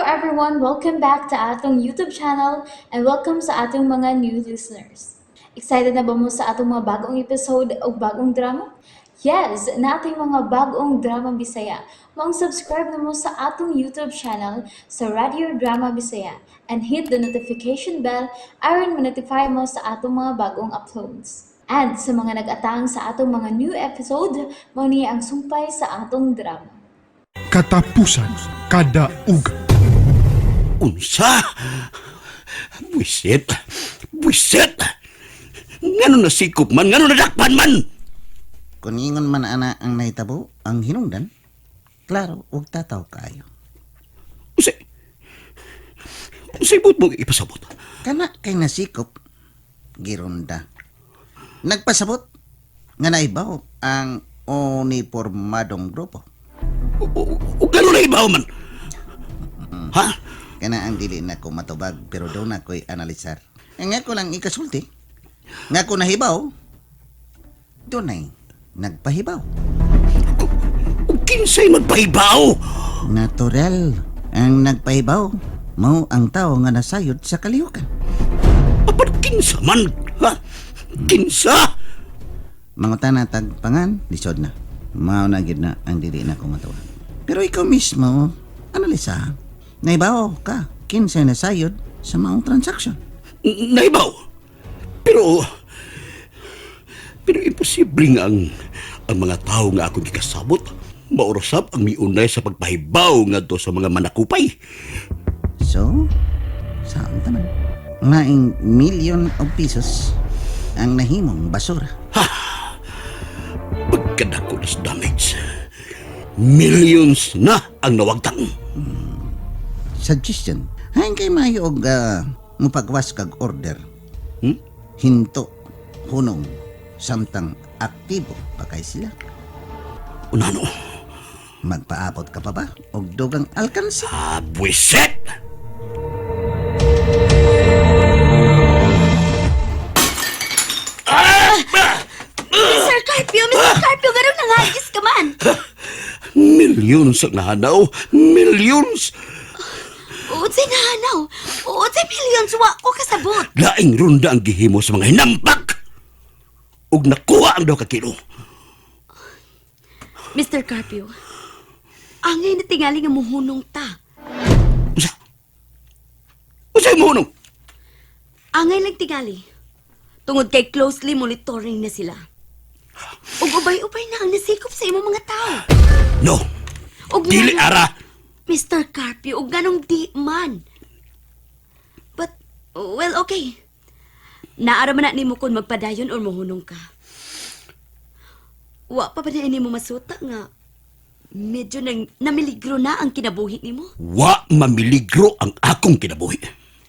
everyone, welcome back to atong YouTube channel and welcome sa atong mga new listeners. Excited na ba mo sa atong mga bagong episode o bagong drama? Yes, na ating mga bagong drama Bisaya. Mag-subscribe na mo sa atong YouTube channel sa Radio Drama Bisaya and hit the notification bell aron ma-notify mo sa atong mga bagong uploads. And sa mga nag-atang sa atong mga new episode, mo niya ang sumpay sa atong drama. Katapusan kada uga. Unsa? Buisit! Buisit! Ngano nasikop man, ngano nadakpan man! Kung ingon man ana ang nahitabo, ang hinungdan, klaro, huwag tataw kayo. Unsay buot mo ipasabot? Kana kay nasikop, gironda. Nagpasabot, nga naibaw ang uniformadong grupo. O gano'n na ibaw man? Ha? Kana ang dili na ko matubag, pero daw na ko'y analisar. Nga ko lang ikasulti. Nga ko nahibaw, doon ay nagpahibaw. O kinsay magpahibaw? Natural ang nagpahibaw. Mao ang tao nga nasayod sa kalihukan. Apat kinsa man? Ha? Kinsa? Mangutan na tagpangan, lisod na. Mao na gyud na ang dili na ko matawag. Pero ikaw mismo, analisa. Naibaw ka, kinsay nasayod sa maong transaksyon. Naibaw? Pero imposible nga ang mga tao nga akong gikasabot maurosap ang miunay sa pagpahibaw nga do sa mga manakupay. So, saan taman? Laing million of pesos ang nahimong basura. Pagkadako na sa damage, millions na ang nawagtang. Suggestion, hain kay mayo og mupagwas kag order. Hmm? Hinto, hunong, samtang aktibo pa kay sila. Unano? Magpaabot ka pa ba? Og dugang alkansi? Buisit! Mr. Carpio! Mr. Carpio! Garong nangagis ka man! Millions ang nahanaw. Millions! Utsay nahanaw! Utsay millions! Wa ko kasabot! Laing runda ang gihimo sa mga hinampak. Ug nakuha ang daw ka kilo. Mr. Carpio, angay na tingali nga muhunong ta. Usa? Usay mo nung? Angay lang tingali. Tungod kay closely monitoring na sila. Ug ubay-ubay na ang nasikop sa imong mga tao. No. Ug Dili ara. Mr. Carpio, ug ganong di man. But, well, okay. Naara man na nimo kung magpadayon or muhunong ka. Wa pa ba na mo masuta nga medyo nang namiligro na ang kinabuhi nimo? Wa mamiligro ang akong kinabuhi.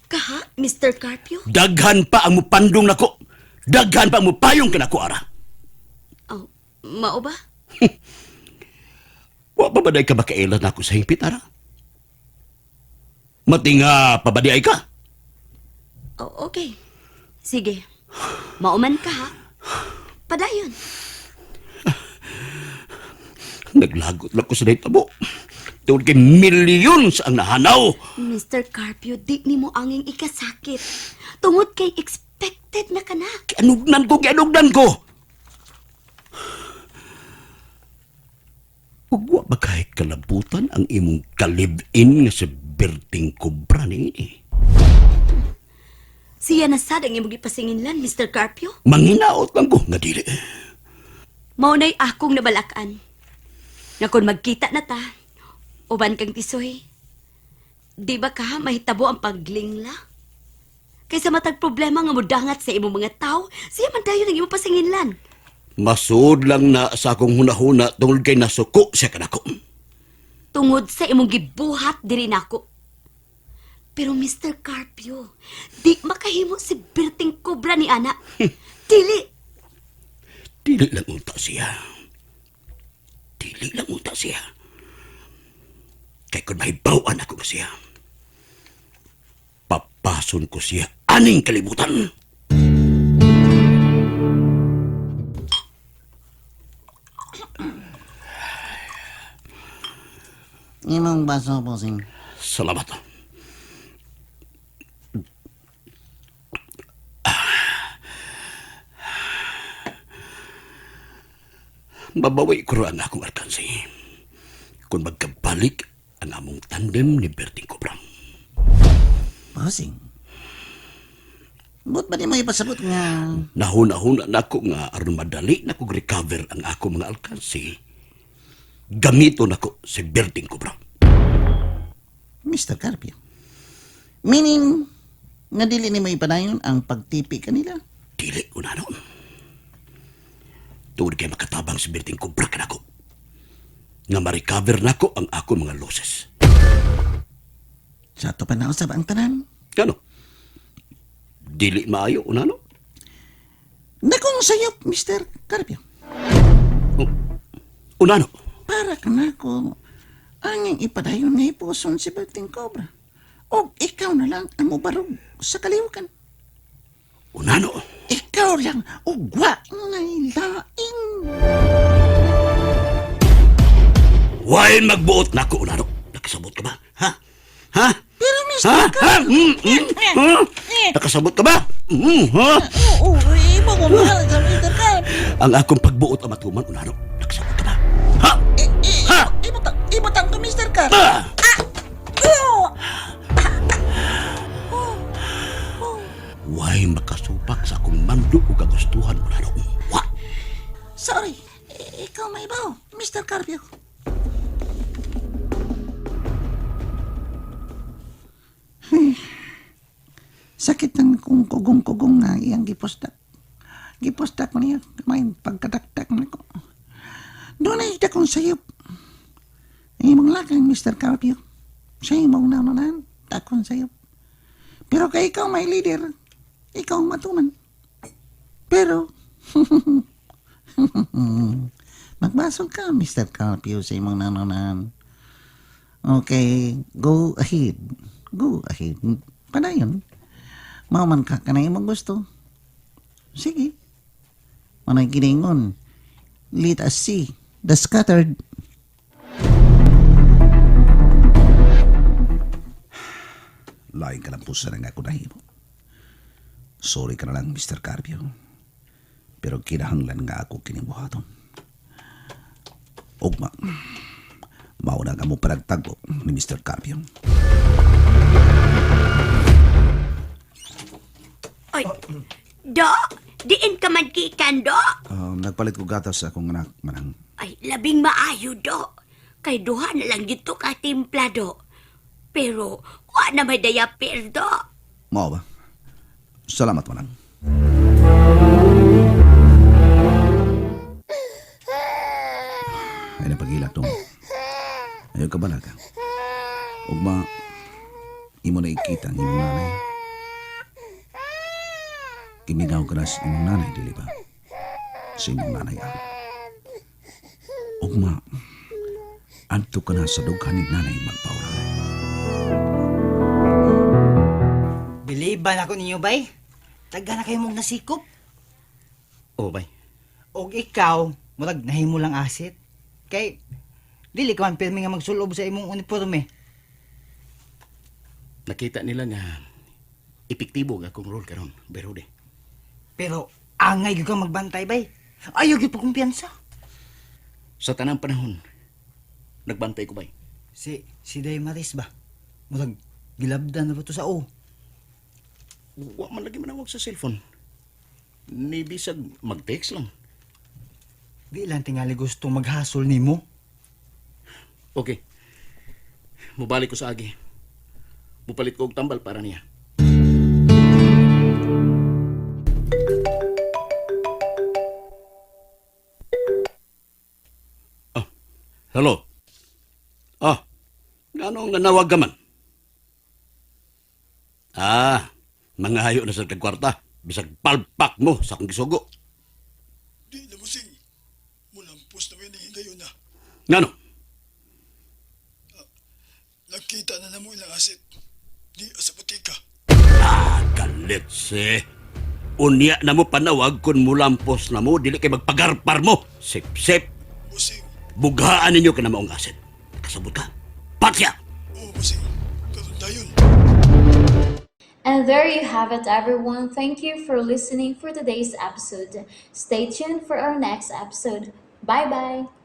Kaha, Mr. Carpio? Daghan pa ang mupandong nako. Daghan pa ang mupayong kanako ara. Oh, mao ba? Wa pa ba day ka makailan ako sa hingpit ara? Matinga pabadiay ka. Oh, okay. Sige. Mauman ka, ha? Padayon. Naglagot lang ko sa nahitabo. Tungod kay millions ang nahanaw. Mr. Carpio, di ni mo anging ikasakit. Tungod kay expected na ka na. Kianugnan ko. Ug wa ba kahit kalabutan ang imong kalib-in nga si Berting Cobra ni ini? Siya na sad ang imong gipasinginlan, Mr. Carpio. Manginaot lang ko nga dili. Maunay akong nabalakan. Nga kung magkita na ta, uban kang tisoy. Di ba ka mahitabo ang paglingla? Kaysa matag problema nga mudangat sa imong mga tao, siya man dayon ang imong pasinginlan. Masud lang na sa akong hunahuna tungod kay nasuko siya kanako. Tungod sa imong gibuhat diri nako. Pero Mr. Carpio, di makahimo si Berting Cobra ni ana. Dili. Dili lang unta siya. Dili lang unta siya. Kay kung mahibawan ako na siya, papason ko siya aning kalibutan. Imong baso, bossing. Salamat. mabawi ko ra ang akong alkansi. Kung magkabalik ang among tandem ni Berting Cobra. Bossing. Ba't ba di mo ipasabot nga? Nahuna-huna na ako nga aron madali na kong recover ang ako mga alkansi. Gamito na ko si Berting Cobra. Mr. Carpio. Meaning, nga dili ni mo ipadayon ang pagtipi kanila? Dili ko na noon. Tuwid kay makatabang si Berting Cobra ka na ko. Nga ma-recover na ko ang ako mga losses. Sa to pa nausap ang tanan. Ano? Dili maayo, unano? Nakong sayop, Mr. Carpio. Unano? Para ka na ko anging ipadayon nga ipuson si Berting Cobra. O ikaw na lang ang mubarog sa kaliwakan. Unano? Ikaw lang ugwa ngay laing. Why magbuot na ko, unano? Nakasabot ka ba? Ha? Ha? Pero Mr. Ha? Ha? Carpio. Ha? Nakasabot ka ba? Ha? Oo, iba ko mahal sa Mr. Carpio. Ang akong pagbuot ang matuman, unano? Nakasabot ka ba? Ha? Ha? Ibutang ka, Mr. Carpio. Ah! Why makasupak sa akong mando o kagustuhan, unano? Wa? Sorry, ikaw may ibaw, Mr. Carpio. Sakit ng kung kugong-kugong na iyang gipostak. Gipostak mo niya, may pagkadakdak na ko. Doon ay dakong sayop. Imong lakang, Mr. Carpio. Sa imong nanunan, dakong sayop. Pero kay ikaw may leader, ikaw ang matuman. Pero, magbasol ka, Mr. Carpio, sa imong nanunan. Okay, go ahead. Go ahead. Padayon. Mauman ka ka na imong gusto. Sige. Manay giningon. Let us see the scattered. Laing kalampusan ang ako nahimo. Sorry ka na lang, Mr. Carpio. Pero kinahanglan nga ako kinibuhaton. Ugma, mauna ka mo panagtagpo ni Mr. Carpio. Oy, do, diin ka man kikan, do. Nagpalit ko gatas sa akong anak, manang. Ay, labing maayo, do. Kay duha na lang dito ka timpla, do. Pero, wa na may dayapir, do. Mao ba? Salamat, manang. Ay napagilak dong. Ayaw ka balaga. Ugma, imo na ikita ang imong nanay. Kimigaw ka na sa imong nanay, dili ba? Sa imong nanay ako. Ugma, adto ka na sa dughan ni nanay magpaura. Biliban ako ninyo, bay. Taga na kayo mong nasikop. Oh, bay. O ikaw, murag nahimo lang asit. Kay, dili ka man pirmi nga magsulob sa imong uniforme. Nakita nila nga epektibo nga akong role karon, Berode. Pero, angay gyud ka magbantay, bay. Ayaw gyud pa kumpiyansa. Sa tanang panahon, nagbantay ko, bay. Si Day Maris ba? Murag, gilabdan na ba to sa o? Wa man lagi manawag sa cellphone. Ni bisag mag-text lang. Di lang tingali gusto maghasol nimo. Okay. Mubalik ko sa agi. Mupalit ko og tambal para niya. Ah, hello. Ngano nga nawag ka man? Mga hayo na sa kagkwarta. Bisag palpak mo sa akong gisugo. Di na musing. Mulampos na may higayon na. Ngano? Nakita na namo ilang asit. Di sa butika. Kalitse. Unya na mo panawag kung mulampos na mo, dili kay magpagarpar mo. Sip-sip. Musing. Bughaan ninyo ka na maong asit. Kasabot ka. Patya! Oo, musing. Karon dayon. And there you have it, everyone. Thank you for listening for today's episode. Stay tuned for our next episode. Bye-bye!